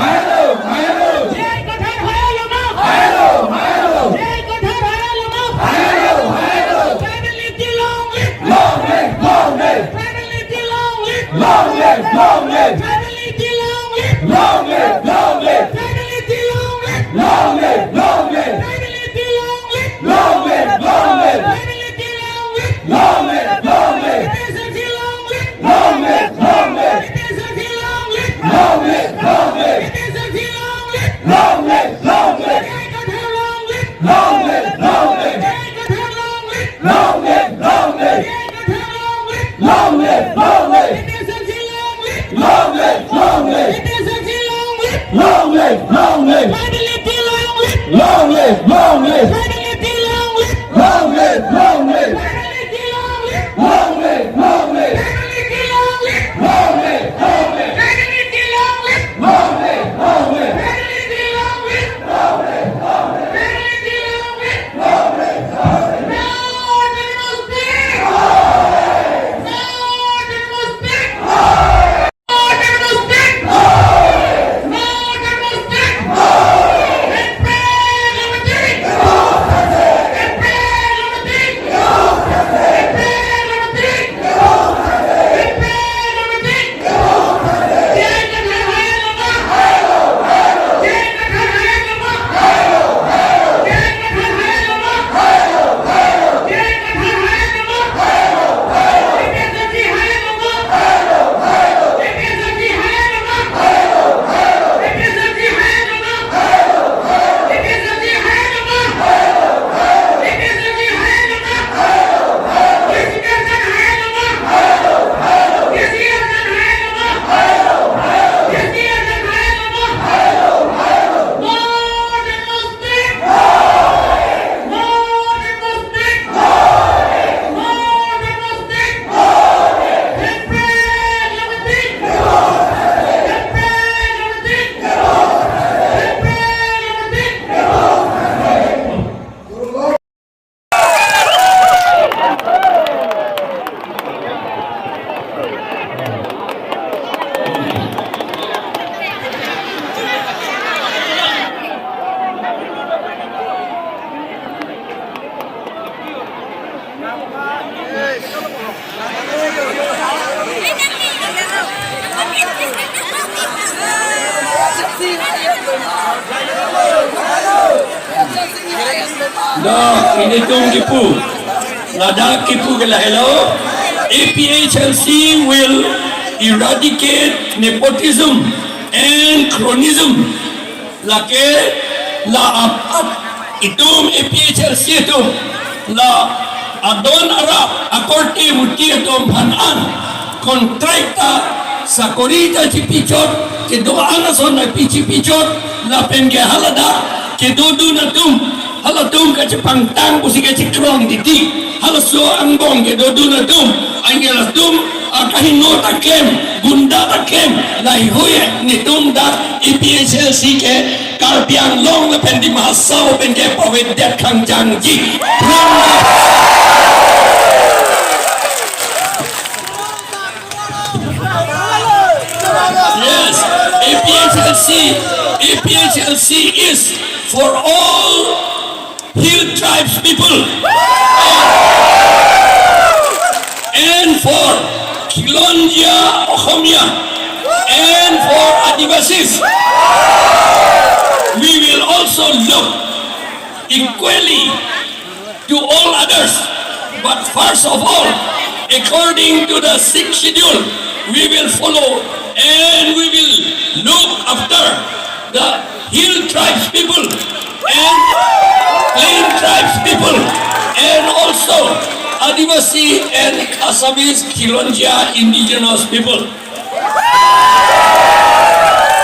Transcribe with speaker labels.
Speaker 1: Hello, ini tung kipu. Lada kipu kala hello. APHLC will eradicate nepotism and cronyism. Lake la apat itum APHLC itu la adon Arab akorti muti itum hanan kontrakta sakorita cipichot kedoana son na pichot la penge halada kedodu na tum halatum ka pangtang pusi ka krong diti halaso angbong kedodu na tum angela tum kahino takem bunda takem lai hoye ni tum da IPHLC ke kalpiang long la pendi mahasau penge pawet det kang jangji Yes, APHLC is for all hill tribes people and for Kilonjia Ohomia and for Adivasis. We will also look equally to all others, but first of all, according to the 6th schedule, we will follow and we will look after the hill tribes people and plain tribes people and also Adivasi and Assamese Kilonjia indigenous people.